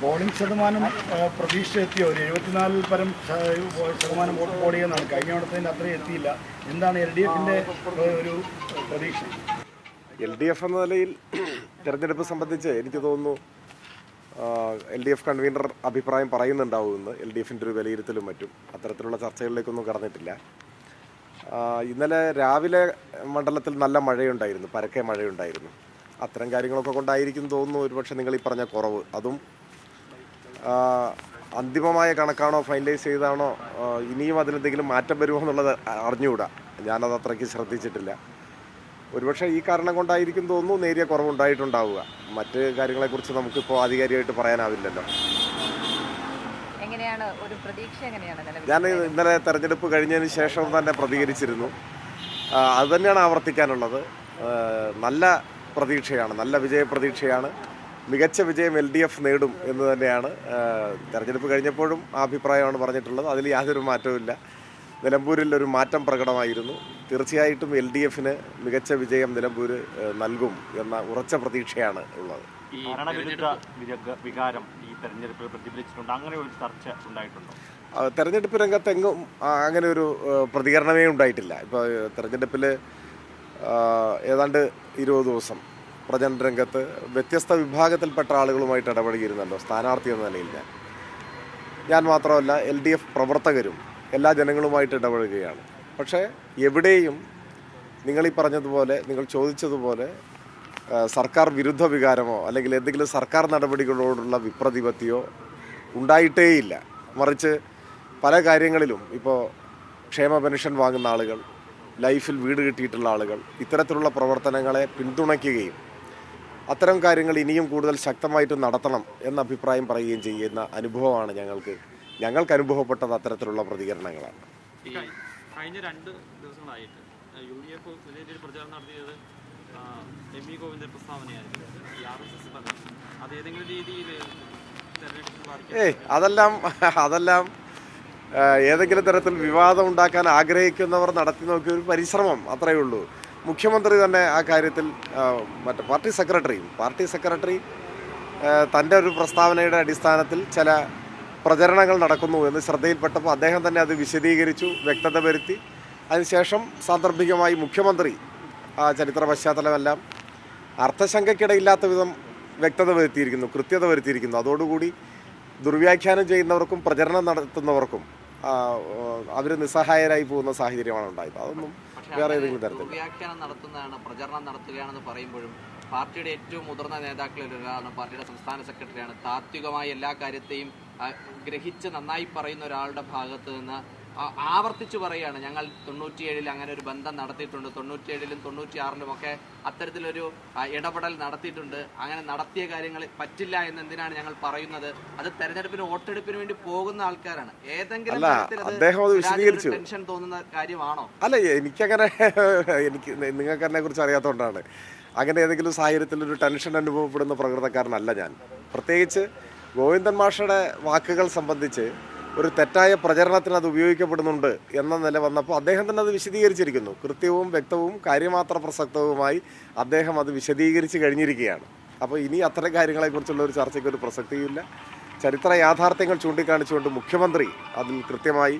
Polling ശതമാനം പ്രതീക്ഷ എത്തിയോ? ഒരു 74 പരം ശതമാനം വോട്ട് പോൾ ചെയ്യുന്നതാണ്. കഴിഞ്ഞ തവണത്തേൻ്റെ അത്രയും എത്തിയില്ല. എന്താണ് LDFിൻ്റെ ഒരു പ്രതീക്ഷ? LDF എന്ന നിലയിൽ തിരഞ്ഞെടുപ്പ് സംബന്ധിച്ച് എനിക്ക് തോന്നുന്നു LDF കൺവീനർ അഭിപ്രായം പറയുന്നുണ്ടാവുമെന്ന്. LDFിൻ്റെ ഒരു വിലയിരുത്തലും മറ്റും അത്തരത്തിലുള്ള ചർച്ചകളിലേക്കൊന്നും കടന്നിട്ടില്ല. ഇന്നലെ രാവിലെ മണ്ഡലത്തിൽ നല്ല മഴയുണ്ടായിരുന്നു, പരക്കെ മഴയുണ്ടായിരുന്നു. അത്തരം കാര്യങ്ങളൊക്കെ കൊണ്ടായിരിക്കും തോന്നുന്നു ഒരുപക്ഷെ നിങ്ങൾ ഈ പറഞ്ഞ കുറവ്. അതും അന്തിമമായ കണക്കാണോ, ഫൈനലൈസ് ചെയ്താണോ, ഇനിയും അതിലെന്തെങ്കിലും മാറ്റം വരുമോ എന്നുള്ളത് അറിഞ്ഞുകൂടാ. ഞാനത് അത്രയ്ക്ക് ശ്രദ്ധിച്ചിട്ടില്ല. ഒരുപക്ഷെ ഈ കാരണം കൊണ്ടായിരിക്കും തോന്നുന്നു നേരിയ കുറവുണ്ടായിട്ടുണ്ടാവുക. മറ്റ് കാര്യങ്ങളെക്കുറിച്ച് നമുക്കിപ്പോൾ ആധികാരികമായിട്ട് പറയാനാവില്ലല്ലോ. ഞാൻ ഇന്നലെ തെരഞ്ഞെടുപ്പ് കഴിഞ്ഞതിന് ശേഷം തന്നെ പ്രതികരിച്ചിരുന്നു. അതുതന്നെയാണ് ആവർത്തിക്കാനുള്ളത്. നല്ല പ്രതീക്ഷയാണ്, നല്ല വിജയപ്രതീക്ഷയാണ്. മികച്ച വിജയം LDF നേടും എന്ന് തന്നെയാണ് തെരഞ്ഞെടുപ്പ് കഴിഞ്ഞപ്പോഴും ആ അഭിപ്രായമാണ് പറഞ്ഞിട്ടുള്ളത്. അതിൽ യാതൊരു മാറ്റവുമില്ല. നിലമ്പൂരിൽ ഒരു മാറ്റം പ്രകടമായിരുന്നു. തീർച്ചയായിട്ടും LDFന് മികച്ച വിജയം നിലമ്പൂർ നൽകും എന്ന ഉറച്ച പ്രതീക്ഷയാണ് ഉള്ളത്. ഈ ഭരണവിരുദ്ധ വികാരം ഈ തെരഞ്ഞെടുപ്പിൽ പ്രതിഫലിച്ചിട്ടുണ്ട്, അങ്ങനെ ഒരു ചർച്ച ഉണ്ടായിട്ടുണ്ടോ? തെരഞ്ഞെടുപ്പ് രംഗത്തെങ്ങും അങ്ങനെ ഒരു പ്രതികരണമേ ഉണ്ടായിട്ടില്ല. ഇപ്പോൾ തെരഞ്ഞെടുപ്പിൽ ഏതാണ്ട് 20 ദിവസം പ്രചരണ രംഗത്ത് വ്യത്യസ്ത വിഭാഗത്തിൽപ്പെട്ട ആളുകളുമായിട്ട് ഇടപഴകിയിരുന്നല്ലോ സ്ഥാനാർത്ഥി എന്ന നിലയിൽ. ഞാൻ മാത്രമല്ല, LDF പ്രവർത്തകരും എല്ലാ ജനങ്ങളുമായിട്ട് ഇടപഴകുകയാണ്. പക്ഷേ എവിടെയും നിങ്ങളീ പറഞ്ഞതുപോലെ, നിങ്ങൾ ചോദിച്ചതുപോലെ സർക്കാർ വിരുദ്ധ വികാരമോ അല്ലെങ്കിൽ എന്തെങ്കിലും സർക്കാർ നടപടികളോടുള്ള വിപ്രതിപത്തിയോ ഉണ്ടായിട്ടേയില്ല. മറിച്ച് പല കാര്യങ്ങളിലും ഇപ്പോൾ ക്ഷേമ പെൻഷൻ വാങ്ങുന്ന ആളുകൾ, ലൈഫിൽ വീട് കിട്ടിയിട്ടുള്ള ആളുകൾ ഇത്തരത്തിലുള്ള പ്രവർത്തനങ്ങളെ പിന്തുണയ്ക്കുകയും അത്തരം കാര്യങ്ങൾ ഇനിയും കൂടുതൽ ശക്തമായിട്ട് നടത്തണം എന്ന അഭിപ്രായം പറയുകയും ചെയ്യുന്ന അനുഭവമാണ് ഞങ്ങൾക്ക് അനുഭവപ്പെട്ടത്. അത്തരത്തിലുള്ള പ്രതികരണങ്ങളാണ്. കഴിഞ്ഞ 2 ദിവസങ്ങളായിട്ട് UDF വലിയ രീതിയിൽ പ്രചാരണം നടത്തിയത് MV ഗോവിന്ദ പ്രസ്താവനയായിരുന്നു. അത് ഏതെങ്കിലും രീതിയിൽ അതെല്ലാം ഏതെങ്കിലും തരത്തിൽ വിവാദം ഉണ്ടാക്കാൻ ആഗ്രഹിക്കുന്നവർ നടത്തി നോക്കിയ ഒരു പരിശ്രമം, അത്രയേ ഉള്ളൂ. മുഖ്യമന്ത്രി തന്നെ ആ കാര്യത്തിൽ മറ്റേ പാർട്ടി സെക്രട്ടറി തൻ്റെ ഒരു പ്രസ്താവനയുടെ അടിസ്ഥാനത്തിൽ ചില പ്രചരണങ്ങൾ നടക്കുന്നു എന്ന് ശ്രദ്ധയിൽപ്പെട്ടപ്പോൾ അദ്ദേഹം തന്നെ അത് വിശദീകരിച്ചു, വ്യക്തത വരുത്തി. അതിനുശേഷം സാന്ദർഭികമായി മുഖ്യമന്ത്രി ആ ചരിത്ര പശ്ചാത്തലമെല്ലാം അർത്ഥശങ്കയ്ക്കിടയില്ലാത്ത വിധം വ്യക്തത വരുത്തിയിരിക്കുന്നു, കൃത്യത വരുത്തിയിരിക്കുന്നു. അതോടുകൂടി ദുർവ്യാഖ്യാനം ചെയ്യുന്നവർക്കും പ്രചരണം നടത്തുന്നവർക്കും അവർ നിസ്സഹായരായി പോകുന്ന സാഹചര്യമാണ് ഉണ്ടായത്. അതൊന്നും വേറെ ഏതെങ്കിലും തരത്തിൽ ദുർവ്യാഖ്യാനം നടത്തുന്നതാണ്, പ്രചരണം നടത്തുകയാണെന്ന് പറയുമ്പോഴും പാർട്ടിയുടെ ഏറ്റവും മുതിർന്ന നേതാക്കളിൽ ഒരാളാണ്, പാർട്ടിയുടെ സംസ്ഥാന സെക്രട്ടറിയാണ്. താത്വികമായി എല്ലാ കാര്യത്തെയും ഗ്രഹിച്ച് നന്നായി പറയുന്ന ഒരാളുടെ ഭാഗത്ത് നിന്ന് ആവർത്തിച്ചു പറയുകയാണ്, ഞങ്ങൾ 97-ൽ അങ്ങനെ ഒരു ബന്ധം നടത്തിയിട്ടുണ്ട്, 97-ലും 96-ലും ഒക്കെ അത്തരത്തിലൊരു ഇടപെടൽ നടത്തിയിട്ടുണ്ട്, അങ്ങനെ നടത്തിയ കാര്യങ്ങൾ പറ്റില്ല എന്ന് എന്തിനാണ് ഞങ്ങൾ പറയുന്നത്? അത് തെരഞ്ഞെടുപ്പിന് വോട്ടെടുപ്പിന് വേണ്ടി പോകുന്ന ആൾക്കാരാണ്. ഏതെങ്കിലും ടെൻഷൻ തോന്നുന്ന കാര്യമാണോ? അല്ല, എനിക്കങ്ങനെ നിങ്ങൾക്ക് എന്നെ കുറിച്ച് അറിയാത്തതുകൊണ്ടാണ്. അങ്ങനെ ഏതെങ്കിലും സാഹചര്യത്തിൽ ഒരു ടെൻഷൻ അനുഭവപ്പെടുന്ന പ്രകൃതക്കാരനല്ല ഞാൻ. പ്രത്യേകിച്ച് ഗോവിന്ദൻ മാഷയുടെ വാക്കുകൾ സംബന്ധിച്ച് ഒരു തെറ്റായ പ്രചരണത്തിന് അത് ഉപയോഗിക്കപ്പെടുന്നുണ്ട് എന്ന നില വന്നപ്പോൾ അദ്ദേഹം തന്നെ അത് വിശദീകരിച്ചിരിക്കുന്നു. കൃത്യവും വ്യക്തവും കാര്യമാത്ര പ്രസക്തവുമായി അദ്ദേഹം അത് വിശദീകരിച്ച് കഴിഞ്ഞിരിക്കുകയാണ്. അപ്പോൾ ഇനി അത്തരം കാര്യങ്ങളെക്കുറിച്ചുള്ള ഒരു ചർച്ചയ്ക്ക് ഒരു പ്രസക്തിയില്ല. ചരിത്ര യാഥാർത്ഥ്യങ്ങൾ ചൂണ്ടിക്കാണിച്ചുകൊണ്ട് മുഖ്യമന്ത്രി അതിൽ കൃത്യമായി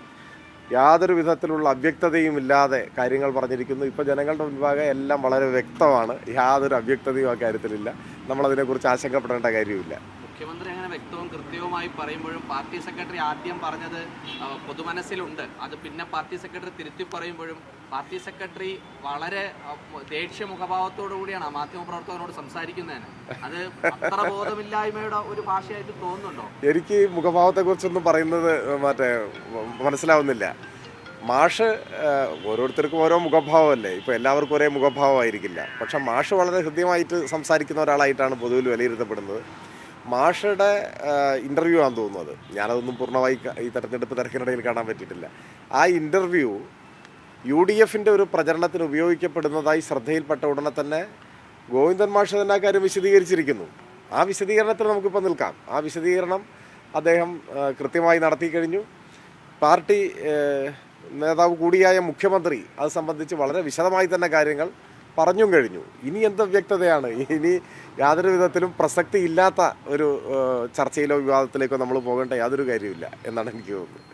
യാതൊരു വിധത്തിലുള്ള അവ്യക്തതയും ഇല്ലാതെ കാര്യങ്ങൾ പറഞ്ഞിരിക്കുന്നു. ഇപ്പോൾ ജനങ്ങളുടെ മുൻപാകെ എല്ലാം വളരെ വ്യക്തമാണ്. യാതൊരു അവ്യക്തതയും ആ കാര്യത്തിലില്ല. നമ്മളതിനെക്കുറിച്ച് ആശങ്കപ്പെടേണ്ട കാര്യമില്ല. മുഖ്യമന്ത്രി അങ്ങനെ വ്യക്തവും കൃത്യവുമായി പറയുമ്പോഴും പാർട്ടി സെക്രട്ടറി ആദ്യം പറഞ്ഞത് പൊതുമനസ്സിലുണ്ട്, അത് പിന്നെ പാർട്ടി സെക്രട്ടറി തിരുത്തി പറയുമ്പോഴും പാർട്ടി സെക്രട്ടറി വളരെ ദേഷ്യ മുഖഭാവത്തോടു കൂടിയാണ് ആ മാധ്യമപ്രവർത്തകനോട് സംസാരിക്കുന്നതിന്. അത് അത്ര ബോധമില്ലായ്മയുടെ ഒരു ഭാഷയായിട്ട് തോന്നുന്നുണ്ടോ? എനിക്ക് മുഖഭാവത്തെക്കുറിച്ചൊന്നും പറയുന്നത് മനസ്സിലാവുന്നില്ല. മാഷ് ഓരോരുത്തർക്കും ഓരോ മുഖഭാവമല്ലേ. ഇപ്പോൾ എല്ലാവർക്കും ഒരേ മുഖഭാവമായിരിക്കില്ല. പക്ഷെ മാഷ് വളരെ ഹൃദ്യമായിട്ട് സംസാരിക്കുന്ന ഒരാളായിട്ടാണ് പൊതുവിൽ വിലയിരുത്തപ്പെടുന്നത്. മാഷയുടെ ഇൻ്റർവ്യൂ ആണെന്ന് തോന്നുന്നത്. ഞാനതൊന്നും പൂർണ്ണമായി ഈ തെരഞ്ഞെടുപ്പ് തിരക്കിനിടയിൽ കാണാൻ പറ്റിയിട്ടില്ല. ആ ഇൻ്റർവ്യൂ UDFിൻ്റെ ഒരു പ്രചരണത്തിന് ഉപയോഗിക്കപ്പെടുന്നതായി ശ്രദ്ധയിൽപ്പെട്ട ഉടനെ തന്നെ ഗോവിന്ദൻ മാഷ് തന്നെ ആ കാര്യം വിശദീകരിച്ചിരിക്കുന്നു. ആ വിശദീകരണത്തിൽ നമുക്കിപ്പോൾ നിൽക്കാം. ആ വിശദീകരണം അദ്ദേഹം കൃത്യമായി നടത്തി കഴിഞ്ഞു. പാർട്ടി നേതാവ് കൂടിയായ മുഖ്യമന്ത്രി അത് സംബന്ധിച്ച് വളരെ വിശദമായി തന്നെ കാര്യങ്ങൾ പറഞ്ഞും കഴിഞ്ഞു. ഇനി എന്ത് വ്യക്തതയാണ്? ഇനി യാതൊരു വിധത്തിലും പ്രസക്തി ഇല്ലാത്ത ഒരു ചർച്ചയിലോ വിവാദത്തിലേക്കോ നമ്മൾ പോകേണ്ട യാതൊരു കാര്യമില്ല എന്നാണ് എനിക്ക് തോന്നുന്നത്.